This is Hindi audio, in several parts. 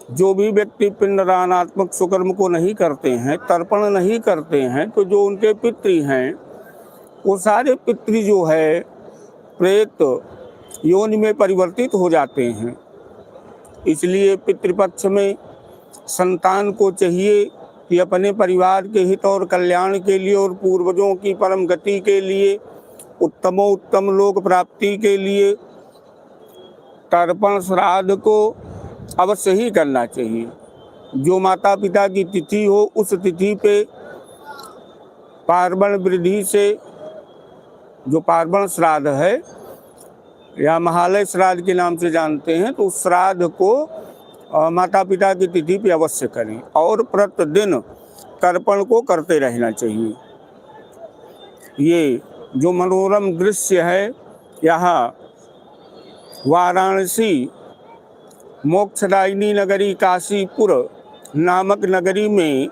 जो भी व्यक्ति पिंडदानात्मक सुकर्म को नहीं करते हैं, तर्पण नहीं करते हैं, तो जो उनके पितृ हैं वो सारे पितृ जो है प्रेत योनि में परिवर्तित हो जाते हैं। इसलिए पितृपक्ष में संतान को चाहिए कि अपने परिवार के हित और कल्याण के लिए और पूर्वजों की परम गति के लिए, उत्तमोत्तम लोक प्राप्ति के लिए तर्पण श्राद्ध को अवश्य ही करना चाहिए। जो माता पिता की तिथि हो उस तिथि पे पार्वण वृद्धि से, जो पार्वण श्राद्ध है या महालय श्राद्ध के नाम से जानते हैं, तो उस श्राद्ध को माता पिता की तिथि पे अवश्य करें और प्रतिदिन तर्पण को करते रहना चाहिए। ये जो मनोरम दृश्य है, यहाँ वाराणसी मोक्षदायिनी नगरी काशीपुर नामक नगरी में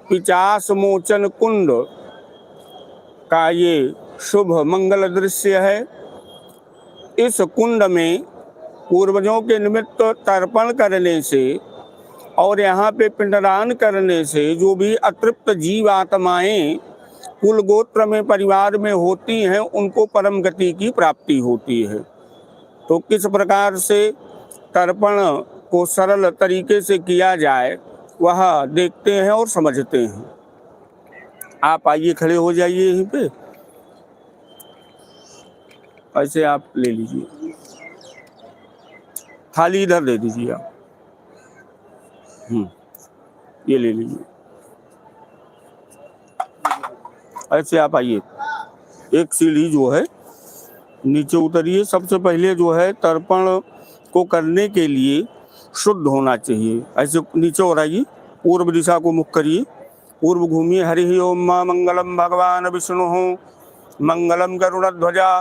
पिचास मोचन कुंड का ये शुभ मंगल दृश्य है। इस कुंड में पूर्वजों के निमित्त तर्पण करने से और यहाँ पे पिंडदान करने से जो भी अतृप्त जीव आत्माएं कुल गोत्र में परिवार में होती हैं उनको परम गति की प्राप्ति होती है। तो किस प्रकार से तर्पण को सरल तरीके से किया जाए वह देखते हैं और समझते हैं। आप आइए, खड़े हो जाइए यहीं पे, ऐसे आप ले लीजिए, थाली इधर दे दीजिए आप, ये ले लीजिए। ऐसे आप आइए, एक सीढ़ी जो है नीचे उतरिए। सबसे पहले जो है तर्पण को करने के लिए शुद्ध होना चाहिए। ऐसे नीचे और आइए, पूर्व दिशा को मुख करिए, पूर्व घूमिए। हरि ओम मां मंगलम भगवान विष्णु मंगलम गरुड़ध्वजा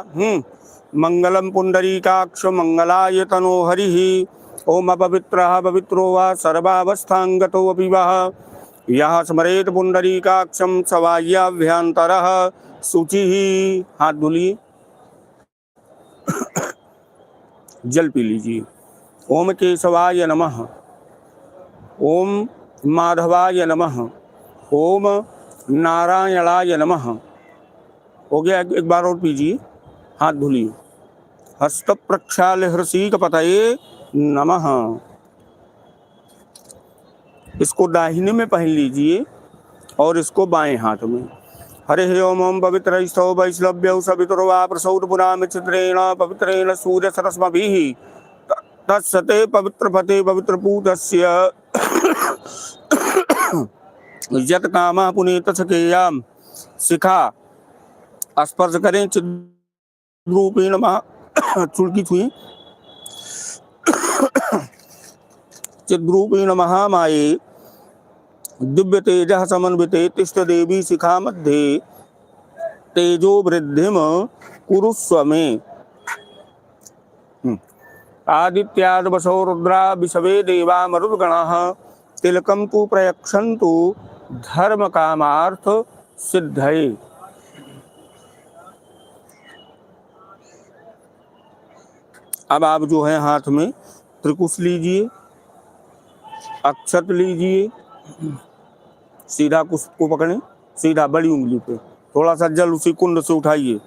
मंगलम पुंडरीकाक्ष मंगलाय तनो हरि। ओम अपवित्रः पवित्रो वा सर्वावस्थांगतो अपि वः यः स्मरेत पुंडरीकाक्षं सवाह्याभ्यन्तरः शुचिः। हाथ धुलिए, जल पी लीजिए। ओम केशवाय नमः, ओम माधवाय नमः, ओम नारायणाय नमः। हो गया, एक बार और पीजिए, हाथ धुलिए। हस्त प्रक्षाल्य हृषिक पतये नमः। इसको दाहिने में पहन लीजिए और इसको बाएं हाथ में। हरे ओम ओम पवित्र स्थौ वैश्लव्यौ सवितुर्वा प्रसौत पुराम चित्रेण पवित्रेण सूर्य सरस्मभिः तत्सते पवित्र फते पवित्र पूतस्य यत कामः पुनीत सकेयाम। शिखा स्पर्श करें, चिद्रूपेण चुड़की छुए, चिद्रूपेण महामाये दिव्य तेजः समन्विते तिष्ठ देवी शिखा मध्ये तेजो वृद्धिम कुरुस्व मे। आदित्याद वसो रुद्रा विषवे देवा मरुद्गणः तिलकम तु प्रयक्षन्तु धर्म कामार्थ सिद्धये। अब आप जो है हाथ में त्रिकुश लीजिए, अक्षत लीजिए, सीधा कुश को पकड़ें, सीधा बड़ी उंगली पे थोड़ा सा जल उसी कुंड से उठाइए।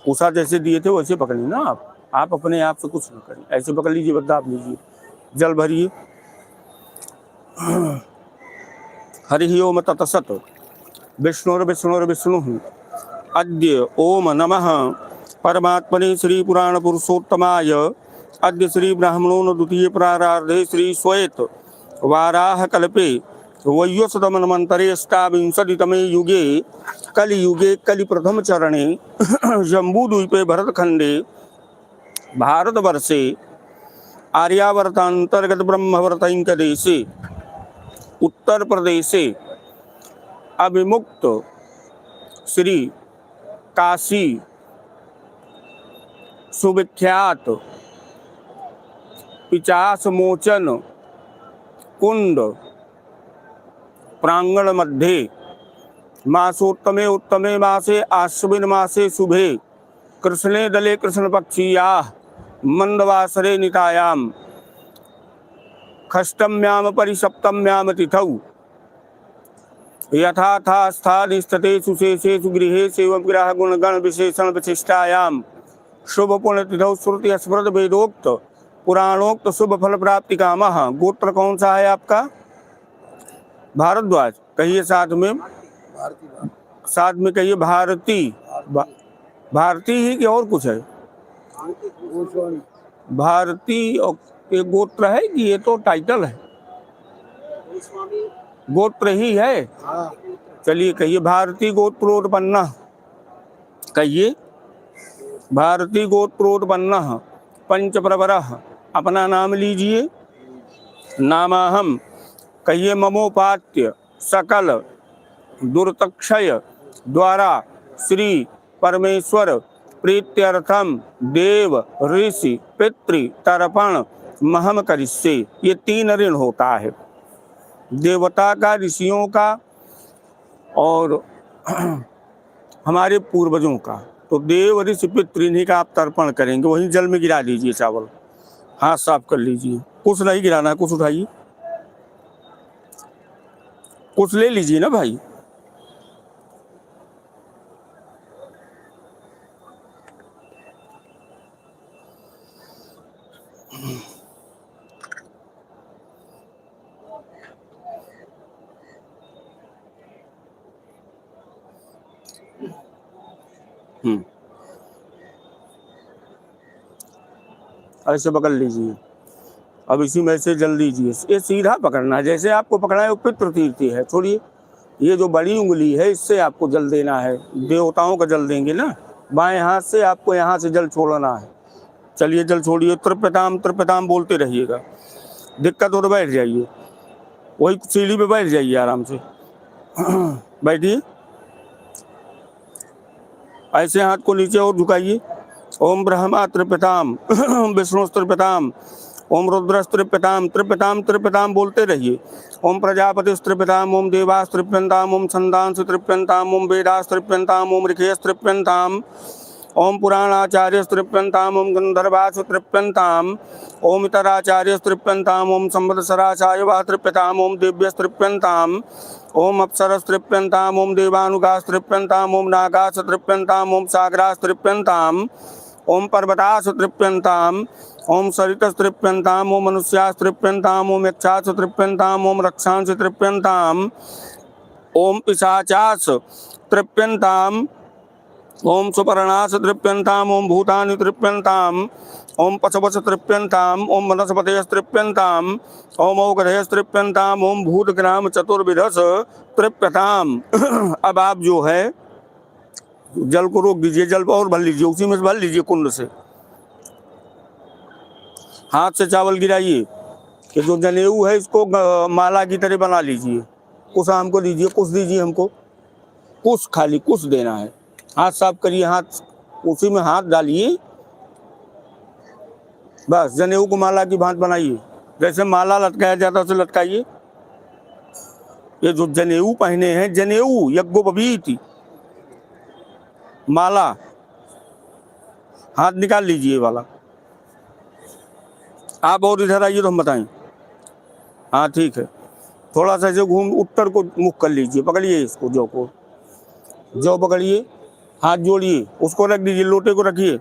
उषा जैसे दिए थे वैसे पकड़ें ना आप अपने आप से कुछ न करें, ऐसे पकड़ लीजिए, बद्दा आप लीजिए, जल भरिए। हरि ओम तत्सत विष्णुर्विष्णुर्विष्णु अद्य ओम नमः परमात्मने श्री पुराण पुरुषोत्तमाय। अद्य श्री ब्राह्मणों द्वितीय प्रारार्धे श्री श्वेत वाराह कल्पे वयोसतमन्वन्तरे अष्टाविंशतितमे युगे कलियुगे कलि प्रथम चरणे जम्बूद्वीपे भरतखंडे भारतवर्षे आर्यावर्तांतर्गत ब्रह्मवर्तैक देशे उत्तर प्रदेशे अभिमुक्त श्री काशी सुविख्यात पिचास मोचन कुंड प्रांगण मध्ये मासोत्तमे उत्तमे मासे आश्विन मासे शुभे कृष्णे दले कृष्ण पक्षीया मंदवासरे नितायाम खष्टम्याम परिसप्तम्याम तिथौ यथाथा स्थान स्थितेषु शेषेषु गृहेषु ग्रह गुण गण विशेषण विशिष्टायाम शुभ पुण्य तिथौ श्रुति स्मृत वेदोक्त पुराणोक्त शुभ फल प्राप्ति कामः। गोत्र कौन सा है आपका? भारद्वाज। कहिए साथ में, साथ में कहिए भारती। भारती ही कि और कुछ है? भारती और ये गोत्र है कि ये तो टाइटल है? गोत्र ही है। चलिए कहिए भारती गोत्रोत्पन्न। कहिए भारती गोत्रोत्पन्न पंच प्रवरः। अपना नाम लीजिए। नामाहम। कहिए ममोपात्य सकल दुर्तक्षय द्वारा श्री परमेश्वर प्रीत्यर्थम देव ऋषि पितृ तर्पण महम करिष्ये। ये 3 ऋण होता है, देवता का, ऋषियों का और हमारे पूर्वजों का। तो देव ऋषि पितृ इन्हीं का आप तर्पण करेंगे। वहीं जल में गिरा दीजिए चावल, हाथ साफ कर लीजिए। कुछ नहीं गिराना है, कुछ उठाइए, कुछ ले लीजिए ना भाई। ऐसे पकड़ लीजिए। अब इसी में से जल दीजिए। ये सीधा पकड़ना है, जैसे आपको पकड़ा है वो पितृ तीर्थी है। छोड़िए, ये जो बड़ी उंगली है इससे आपको जल देना है। देवताओं का जल देंगे ना। बाएं हाथ से आपको यहाँ से जल छोड़ना है। चलिए जल छोड़िए। त्रिपिताम बोलते रहिएगा। दिक्कत हो तो बैठ जाइए, वही सीढ़ी पे बैठ जाइए आराम से। बैठिए। ऐसे हाथ को नीचे और झुकाइए। ओम ब्रह्मा त्रिपिताम, विष्णु त्रिपिताम, ओम रुद्र त्रिपिताम। त्रिपिताम बोलते रहिए। ओम प्रजापति त्रिपिताम, ओम देवास त्रिप्यंताम, ओम छंदांस त्रिप्यंताम, ओम वेदास त्रिप्यंताम, ओम ऋषेश त्रिप्यंताम, ओम पुराणाचार्य त्रिप्यंताम, ओम गंधर्वास त्रिप्यंताम, ओम इतराचार्य त्रिप्यंताम, ओम संवत्सराचार्य त्रिप्यताम, ओम दिव्य त्रिप्यंताम, ओम अप्सरस त्रिप्यंताम, ओम देवानुगास त्रिप्यंताम, ओम नागास त्रिप्यंताम, ओम सागरास त्रिप्यंताम, ओम पर्वतास त्रिप्यंताम, ओम सरितस त्रिप्यंताम, ओम मनुष्यास त्रिप्यंताम, ओम यक्षास त्रिप्यंताम, ओम रक्षांस त्रिप्यंताम, ओम पिशाचास त्रिप्यंताम, ओम सुपर्णास त्रिप्यंताम, ओम भूतानि त्रिप्यंताम, ओम पशुपश त्रिप्यंताम, ओम वनस्पतयः त्रिप्यंताम, ओम औषधयः त्रिप्यंताम, ओम भूतग्राम चतुर्विधस त्रिप्यताम। अब आप जो है जल को रोक दीजिए, जल और भर लीजिए, उसी में से भर लीजिए कुंड से। हाथ से चावल गिराइए कि जो जनेऊ है इसको माला की तरह बना लीजिए। कुछ हमको दीजिए, कुछ दीजिए हमको, कुछ खाली कुछ देना है। हाथ साफ करिए, हाथ उसी में हाथ डालिए, बस जनेऊ को माला की भांति बनाइए। जैसे माला लटकाया जाता है उसे लटकाइए। ये जो जनेऊ पहने हैं, जनेऊ यज्ञोपवीत माला, हाथ निकाल लीजिए वाला। आप और इधर आइए तो हम बताएं। हाँ ठीक है, थोड़ा सा ऐसे घूम उत्तर को मुख कर लीजिए। पकड़िए इसको, जौ को, जौ पकड़िए, हाथ जोड़िए, उसको रख दीजिए, लोटे को रखिए।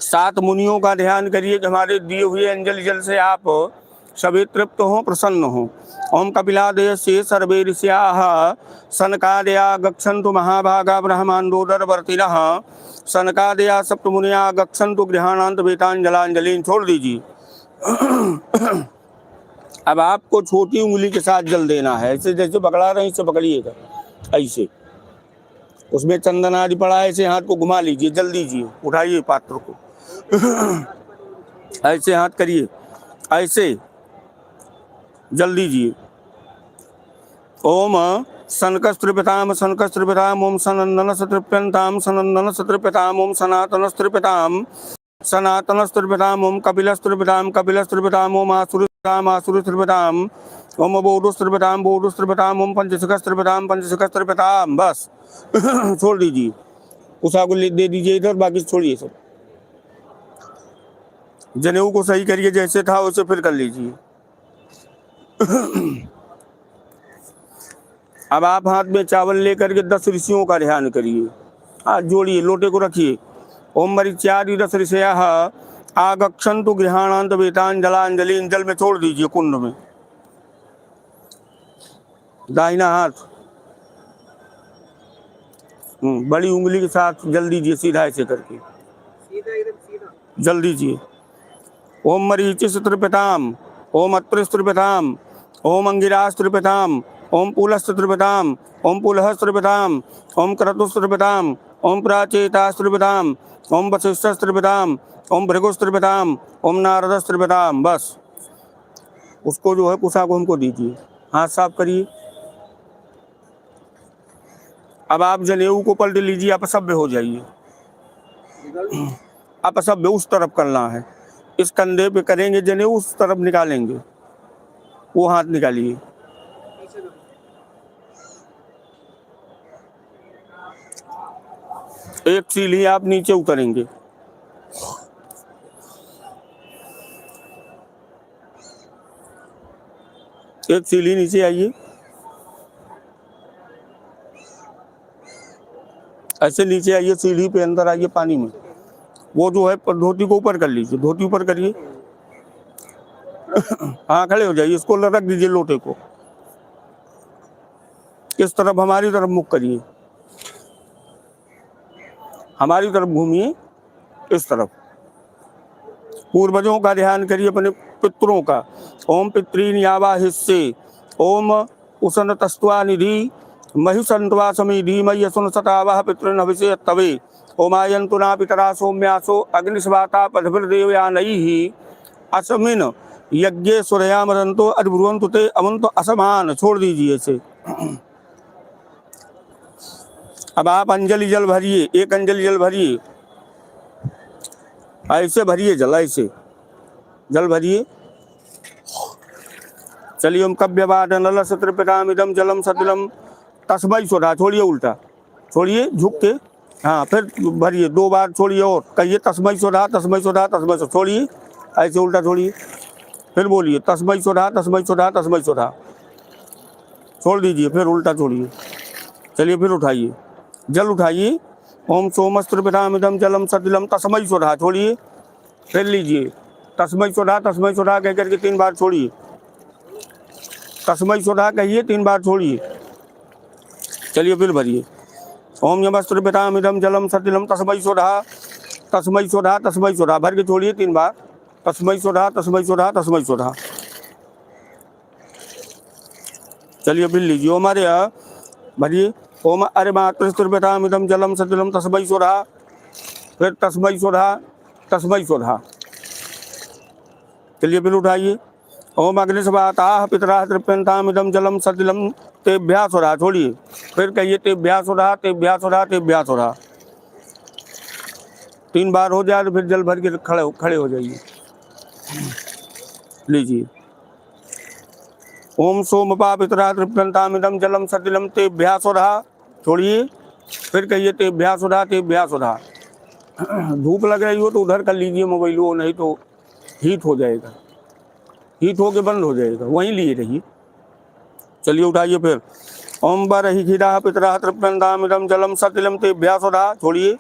7 मुनियों का ध्यान करिए कि हमारे दिए हुए अंजलि जल से आप सभी तृप्त हो, प्रसन्न हो। ओम कपिलादय से सर्वे ऋषियाः सनकादया गच्छन्तु महाभागा ब्रह्मांडोदरवर्तिनः सनकादया सप्तमुनिया गच्छन्तु गृहाणान्त वेतांजलांजलि। छोड़ दीजिए। अब आपको छोटी उंगली के साथ जल देना है। ऐसे जैसे पकड़ा रहे इससे पकड़िएगा, ऐसे उसमें चंदन आदि पड़ा है, ऐसे हाथ को घुमा लीजिए, जल दीजिए, उठाइए पात्र को। ऐसे हाथ करिए, ऐसे जल दीजिए। ओम सनकस्त्रिपिताम सनकस्त्रिपिताम, ओम सनंदनस्त्रिप्यंताम सनंदनस्त्रिपिताम, ओम सनातनस्त्रिपिताम सनातनस्त्रिपिताम, ओम कपिलस्त्रिपिताम कपिलस्त्रिपिताम, ओम आसुरिस्त्रिपिताम आसुरिस्त्रिपिताम, ओम बोधुस्त्रिपिताम बोधुस्त्रिपिताम, ओम पंचशिखस्त्रिपिताम पंचशिखस्त्रिपिताम। बस छोड़ दीजिए। उषा को दे दीजिए इधर, बाकी छोड़िए सब। जनेऊ को सही करिए, जैसे था वैसे फिर कर लीजिए। अब आप हाथ में चावल लेकर के 10 ऋषियों का ध्यान करिए। हाथ जोड़िए, लोटे को रखिए। ओम मरीच्यादि 10 ऋषयः आगच्छन्तु गृहाणान्त वेतांजलांजलि, जल में छोड़ दीजिए, कुंड में। दाहिना हाथ बड़ी उंगली के साथ जल दीजिए, सीधा ऐसे करके जल दीजिए। ओम मरीचिष त्रिपताम, ओम अत्रिस त्रिपताम, ओम अंगिरास त्रिपताम, ओम पुलस त्रिपताम, ओम पुलहस त्रिपताम, ओम क्रतुस त्रिपताम, ओम प्राचेतास त्रिपताम, ओम वशिष्ठस त्रिपताम, ओम भृगुस त्रिपताम, ओम नारदस त्रिपताम। बस उसको जो है कुशा को हमको दीजिए, हाथ साफ करिए। अब आप जनेऊ को पलट लीजिए, अपसभ्य हो जाइए। अपसभ्य उस तरफ करना है, इस कंधे पे करेंगे जनेऊ, उस तरफ निकालेंगे, वो हाथ निकालिए। एक सीढ़ी आप नीचे उतरेंगे, एक सीढ़ी नीचे आइए, ऐसे नीचे आइए, सीढ़ी पे अंदर आइए पानी में। वो जो है धोती को ऊपर कर लीजिए, धोती ऊपर करिए। हाँ, खड़े हो जाइए, इसको रख दीजिए लोटे को, इस तरफ हमारी तरफ मुख करिए, हमारी तरफ घूमिए, इस तरफ। पूर्वजों का ध्यान करिए, अपने पितरों का। ओम पितॄन यावा हिस्से, ओम उसन तस्वा निधि महिषंत्वा समीधि मय्य सुन सतावह पितृन हविषे तवे। ओमायंतु ना पितरा सौम्यासो अग्निस्वाता पदभिर्देवयानैः असमिन यज्ञे सूर्यामरंतो अद्ब्रुवन्तु ते अमंतो असमान। छोड़ दीजिए इसे। अब आप अंजलि जल भरिए, एक अंजलि जल भरिए, ऐसे भरिए जल, ऐसे जल भरिए। चलिए ओम कव्यवादनल सत्रपितामिदं जलम सतिलम तस्मै स्वधा। छोड़िए, उल्टा छोड़िए, झुक के। हाँ, फिर भरिए 2 बार, छोड़िए और कहिए तस्मै स्वधा, तस्मै स्वधा, तस्मै स्वधा। छोड़िए, ऐसे उल्टा छोड़िए, फिर बोलिए तस्मै स्वधा, तस्मै स्वधा, तस्मै स्वधा। छोड़ दीजिए, फिर उल्टा छोड़िए। चलिए फिर उठाइए, जल उठाइए। ओम सोमस्त्रिपितामिदं जलम सतिलम तस्मै स्वधा। छोड़िए, फिर लीजिए तस्मै स्वधा, तस्मै स्वधा कह करके 3 बार छोड़िए। तस्मै स्वधा कहिए, 3 बार छोड़िए। चलिए फिर भरिए। ओम यमस्त्रिपितामिदं जलम सतिलम तस्मै स्वधा, तस्मै स्वधा, तस्मै स्वधा। भर के छोड़िए 3 बार। तस्मै स्वधा, तस्मै स्वधा, तस्मै स्वधा। चलिए फिर लीजिए। ओम अरे भरिए। ओम अरे मातृस्त्रिपितामिदं जलम सतिलम तस्मै स्वधा, फिर तस्मै स्वधा, तस्मै स्वधा। चलिए फिर उठाइए। ओम अग्निस्वाताः पितराः तृप्यन्तामिदं जलम सतिलम तेभ्यः स्वधा। छोड़िए, फिर कहिए तेभ्यः स्वधा, तेभ्यः स्वधा, तेभ्यः स्वधा। 3 बार हो जाए तो फिर जल भर के खड़े हो जाइए। लीजिए। ओम सोमपा पितराः तृप्यन्तामिदं जलम सतिलम तेभ्यः स्वधा। छोड़िए, फिर कहिए तेभ्यः स्वधा, तेभ्यः स्वधा। धूप लग रही हो तो उधर कर लीजिए मोबाइल, वो नहीं तो हीट हो जाएगा, हीट होके बंद हो जाएगा, वहीं लिए रहिए। चलिए उठाइए फिर। ओम बरहि खीरा पितराः तृप्यन्तामिदं जलम सतिलम तेभ्यः स्वधा। छोड़िए,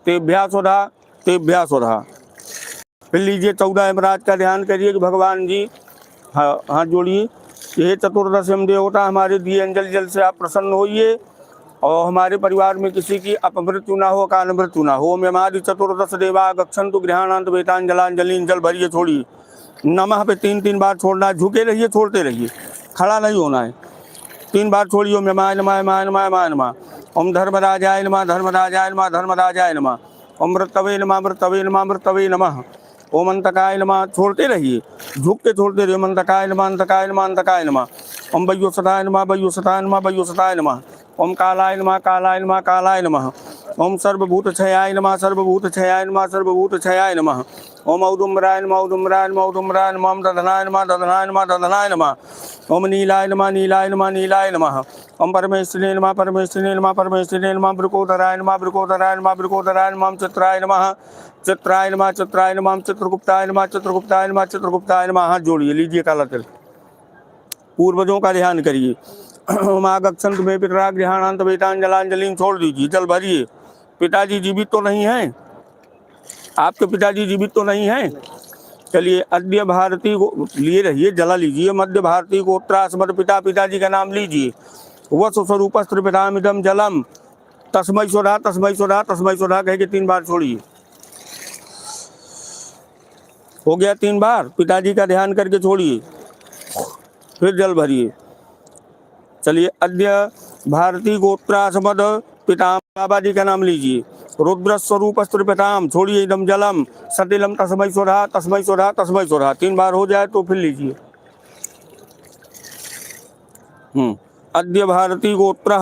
तेभ्यः स्वधा, तेभ्यः स्वधा। फिर लीजिए 14 यमराज का ध्यान करिए कि भगवान जी, हाथ जोड़िए। ये चतुर्दशम देवता, हमारे दिए अंजलि जल से आप प्रसन्न होइए और हमारे परिवार में किसी की अपमृत्यु ना हो, अकाल मृत्यु ना हो। ओम यमादि चतुर्दश देवा गच्छन्तु गृहाणान्त वेतांजलांजलि। जल भरिए, छोड़िए। नमः पे 3 बार छोड़ना है, झुके रहिए, छोड़ते रहिए, खड़ा नहीं होना है। 3 बार छोड़िए। ओम यमाय नमः, यमाय नमः, यमाय नमः। ओम धर्मराजाय नमः, धर्मराजाय नमः, धर्मराजाय नमः। ओम मृतवे नमः, मृतवे नमः, मृतवे नमः। ओम अंतकाय नमः। छोड़ते रहिए, झुक के छोड़ते रहिए। ओम अंतकाय नमः, अंतकाय नमः, अंतकाय नमः। ओम वयोसताय नमः, वयोसताय नमः, वयोसताय नमः। ओम कालाय नमः, कालाय नमः, कालाय नमः। ओम सर्वभूतक्षयाय नमः, सर्वभूतक्षयाय नमः, सर्वभूतक्षयाय नमः। ओम औदुम्बराय नमः, औदुम्बराय नमः, औदुम्बराय नमः। ओम दधनाय नमः, दधनाय नमः, दधनाय नमः। ओम नीलाय नमः, नीलाय नमः, नीलाय नमः। ओम परमेश्वरी नमः परमेश्वरी नमः परमेश्वरी नमः वृकोदराय नमः वृकोदराय नमः वृकोदराय नमः चित्राय नमः चित्राय नमः चित्राय नमः चित्रगुप्ताय नमः चित्रगुप्ताय नमः चित्रगुप्ताय नमः। हाथ जोड़िए, लीजिए काला तिल, पूर्वजों का ध्यान करिए। माँ गक्षंत में पितरा गृहाणांत वेतांजलांजलि छोड़ दीजिए, जल भरिए। पिताजी जीवित तो नहीं हैं? आपके पिताजी जीवित तो नहीं हैं? चलिए, अद्य भारती को लिए रहिए, जला लीजिए। मध्य भारती गोत्रास्मद पिता, पिताजी का नाम लीजिए। वसु स्वरूपस्त्र पितामिदम जलम तस्मै स्वधा तस्मै स्वधा तस्मै स्वधा कह के 3 बार छोड़िए। हो गया 3 बार, पिताजी का ध्यान करके छोड़िए, फिर जल भरिए। चलिए, अद्य भारती गोत्रास्मद पिता, बाबा जी का नाम लीजिए। रुद्र स्वरूप पिताम, छोड़िए इदम जलम सतिलम तस्मै स्वधा तस्मै स्वधा तस्मै स्वधा। 3 बार हो जाए तो फिर लीजिए। अद्य भारती गोत्र,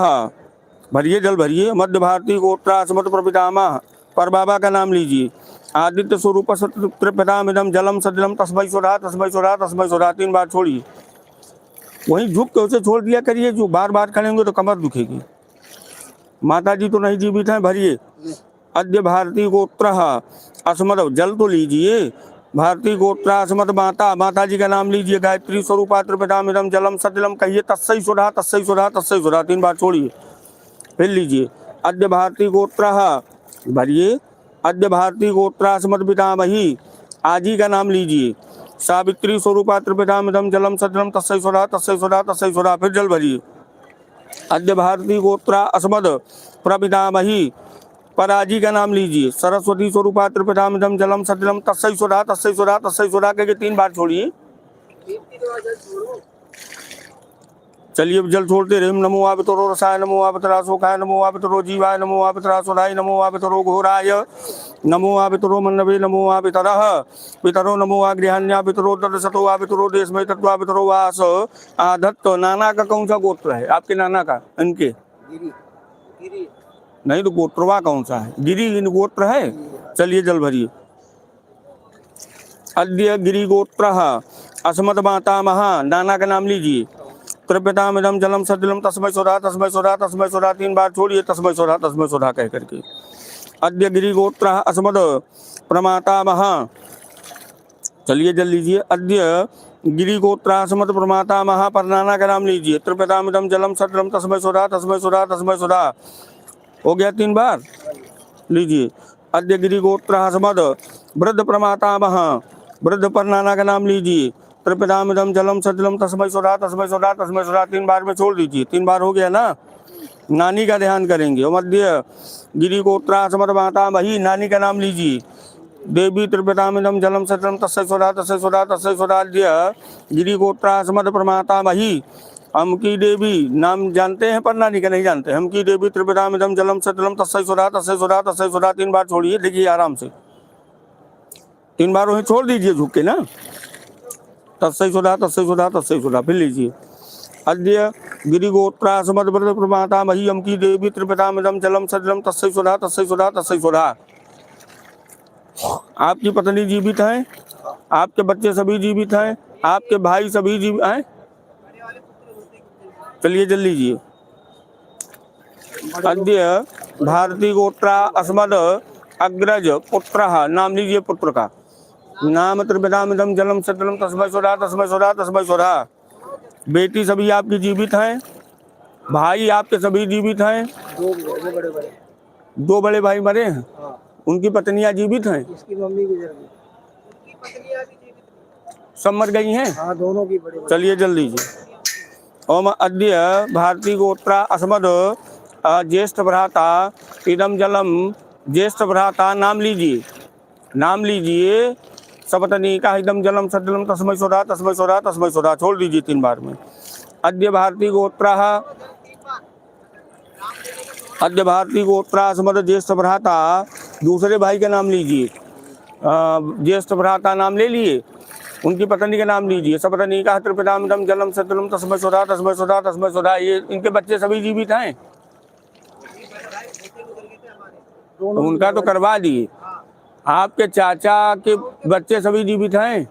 भरिए, जल भरिए। मध्य भारती गोत्रास्मद प्रपितामह, पर बाबा का नाम लीजिए। आदित्य स्वरूप पिताम इदम जलम सतिलम तस्मै स्वधा तस्मै स्वधा तस्मै स्वधा। 3 बार छोड़िए। वहीं झुक के उसे छोड़ दिया करिए, जो बार बार करेंगे तो कमर दुखेगी। माता जी तो नहीं जीवित हैं, भरिए। अद्य भारती गोत्र अस्मद, जल तो लीजिए। भारती गोत्र अस्मद माता, माता जी का नाम लीजिए। गायत्री स्वरूपात्र पितामिदम जलम सतिलम कहिए तस्सै स्वधा तस्सै स्वधा तस्सै स्वधा। 3 बार छोड़िए, फिर लीजिए। अद्य भारती गोत्र, भरिए। अद्य भारती गोत्र अस्मद पितामही, आजी का नाम लीजिए। सावित्री स्वरूपात्र पितामिदम जलम सतिलम तस्सै स्वधा तस्सै स्वधा तस्सै स्वधा। फिर जल भरिए। अद्य भारती गोत्र अस्मद प्रपितामही, पराजी का नाम लीजिए। सरस्वती स्वरूपात्र पितामिदम जलम सतिलम तस्सै स्वधा तस्सै स्वधा तस्सै स्वधा कह के 3 बार छोड़िए। चलिए, अब जल छोड़ते रहे। नमो आपितरो रसाय, नमो आपितरा शोकाय, नमो आपितरो जीवाय, नमो आपितरा सुराय, नमो आपितरो घोराय, नमो आपितरो मन्नवे, नमो आपितरः पितरो, नमो आगृहान्या पितरो ददसतो आपितरो देशमय तत्वा पितरो वास आधत्त। नाना का कौन सा गोत्र है आपके नाना का? इनके नहीं तो गोत्रवा कौन सा है? गिरी इन गोत्र है। चलिए, जल भरिए। अद्य गिरी गोत्र अस्मद माता महा, नाना का नाम लीजिए। कृप्यतामिदम जलम सतिलम तस्मै स्वधा तस्मै स्वधा तस्मै स्वधा। 3 बार छोड़िए, तस्मै स्वधा तस्मै स्वधा कह करके। अद्य गिरी गोत्र अस्मद प्रमाता महा, चलिए जल लीजिए। अद्य गिरी गोत्र अस्मद प्रमाता महा, पर नाना का नाम लीजिए। कृप्यतामिदम जलम सतिलम तस्मै स्वधा तस्मै स्वधा तस्मै स्वधा। हो गया 3 बार, लीजिए। अद्य गिरी गोत्र अस्मद वृद्ध प्रमाता महा, वृद्ध पर नाना का नाम लीजिए। त्रिपितामिदम जलम सतिलम तस्मै स्वधा तस्मै स्वधा तस्मै स्वधा। 3 बार में छोड़ दीजिए। 3 बार हो गया ना, नानी का ध्यान करेंगे। मध्य गिरी गोत्र अस्मद माता मही, नानी का नाम लीजिए। देवी त्रिपितामिदम जलम सतिलम तस्मै स्वधा तस्मै स्वधा तस्मै स्वधा। अद्य गिरी गोत्र अस्मद प्रमाता मही, हमकी देवी, नाम जानते हैं पर नानी का नहीं जानते। हमकी देवी त्रिपितामिदम जलम सतिलम तस्मै स्वधा तस्मै स्वधा तस्मै स्वधा। 3 बार छोड़िए, देखिए आराम से। 3 बार वहीं छोड़ दीजिए झुक के ना, तस्सै स्वधा तस्सै स्वधा तस्सै स्वधा। फिर लीजिए। अद्य गिरी गोत्रास्मद व्रत प्रमाता मही, हमकी देवी त्रिपितामिदम जलम सतिलम तस्सै स्वधा तस्सै स्वधा तस्सै स्वधा। आपकी पत्नी जीवित हैं? आपके बच्चे सभी जीवित हैं? आपके भाई सभी जीवित हैं? चलिए जल लीजिए। अद्य भारती गोत्रा अस्मद अग्रज पुत्र, नाम लीजिए पुत्र का। नाम त्रिपितामिदम जलम सतिलम तस्मै स्वधा तस्मै स्वधा तस्मै स्वधा। बेटी सभी आपकी जीवित हैं? भाई आपके सभी जीवित हैं? 2 बड़े भाई मरे हैं। उनकी पत्नियां जीवित हैं? इसकी मम्मी गुजर गई, सब मर गई हैं? हाँ, दोनों की बड़ी। चलिए जल लीजिए। ओम अद्य भारती गोत्रा अस्मद ज्येष्ठ भ्राता इदम जलम, ज्येष्ठ भ्राता नाम लीजिए। नाम लीजिए। सपत्नी का इदम जलम सतिलम तस्मै स्वधा तस्मै स्वधा तस्मै स्वधा। छोड़ दीजिए 3 बार में। अद्य भारती गोत्रा, अद्य भारती गोत्रा अस्मद ज्येष्ठ भ्राता, दूसरे भाई का नाम लीजिए। ज्येष्ठ भ्राता नाम ले लिए, उनकी पत्नी का नाम लीजिए। सपत्नी का त्रिपितामिदम जलम सतिलम तस्मै स्वधा तस्मै स्वधा तस्मै स्वधा। ये इनके बच्चे सभी जीवित हैं? उनका तो करवा दिए। आपके चाचा के बच्चे सभी जीवित हैं?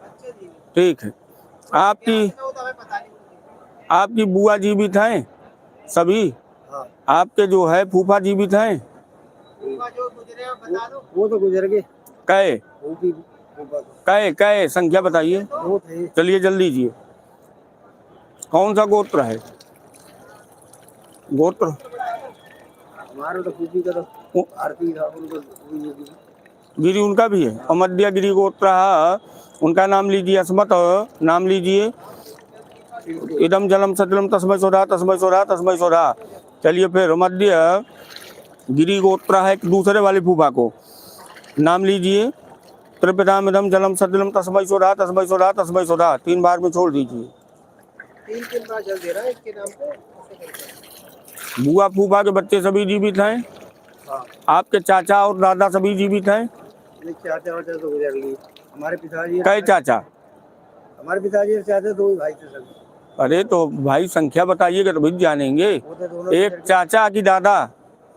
ठीक है। आपकी बुआ जीवित हैं? सभी? हाँ। आपके जो है फूफा जीवित हैं? जो गुजरे हैं बता दो। वो तो गुजर गए। कै वो भी फूफा तो कै कै संख्या बताइए। वो थे। चलिए जल्दी कीजिए। कौन सा गोत्र है? गोत्र हमारा तो फूफी का तो आरती था उनको गिरी उनका भी है। और मध्य गिरी गोत्र उनका नाम लीजिए। अस्मत नाम लीजिए। इदम जलम सतलम तस्मै सोधा तस्मै सोधा तस्मै सोधा। चलिए फिर मध्य गिरी गोत्र है दूसरे वाले फूफा को नाम लीजिए। त्रिपिदाम इदम जलम सतलम तस्मै सोधा तस्मै सोधा तस्मै सोधा। 3 बार में छोड़ दीजिए। 3 बार जल दे रहा है इसके नाम पे। बुआ फूफा के बच्चे सभी जीवित हैं? हाँ। आपके चाचा और दादा सभी जीवित हैं? चाचा वाचा तो गुजर गए। हमारे पिताजी कई चाचा? हमारे पिताजी और चाचा 2 भाई थे सभी। अरे तो भाई संख्या बताइएगा तो भी जानेंगे। एक चाचा की दादा?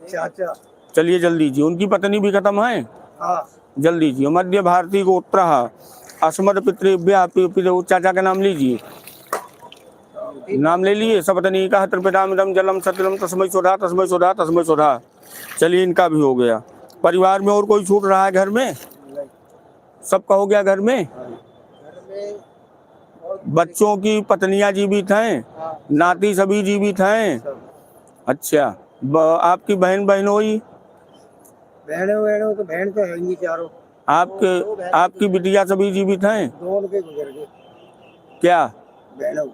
चाचा। चलिए जल्दी जी। उनकी पत्नी भी खत्म है? हाँ। जल्दी जी। मध्य भारती गोत्र अस्मद पितृभ्य चाचा का नाम लीजिए। नाम ले लिए। सपत्नी का त्रिपिदामिदम जलम सतलम तस्मै सोधा तस्मै सोधा तस्मै सोधा। चलिए इनका भी हो गया। परिवार में और कोई छूट रहा है घर में? सबका हो गया घर में? बच्चों की पत्नियां जीवित हैं? नाती सभी जीवित हैं? अच्छा। आपकी बहन बहनोई? बहनों तो बहन तो है चारों। आपकी बिटिया सभी जीवित हैं? 2 उनके गुजर गए। क्या? बहनों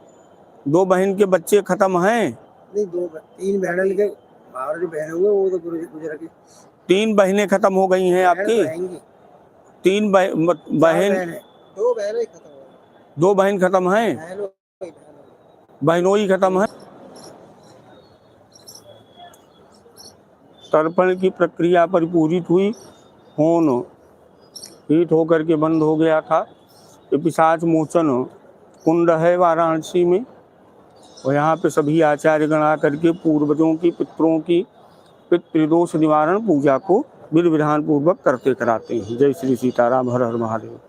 2 बहन के बच्चे खत्म हैं? नहीं 3 बहन के बाहर जो बहन हुए वो तो गुजर गए। 3 बहनें खत्म हो गई हैं आपकी? 3 बहन 2 बहनें खत्म हो गई। 2 बहन खत्म हैं? बहनोई खत्म है। तर्पण की प्रक्रिया परिपूरित हुई। होन हीट होकर के बंद हो गया था। ये पिशाच मोचन कुंड है वाराणसी में। और यहाँ पे सभी आचार्य गण आकर के पूर्वजों की पितरों की पितृदोष निवारण पूजा को विधि विधान पूर्वक करते कराते हैं। जय श्री सीताराम। हर हर महादेव।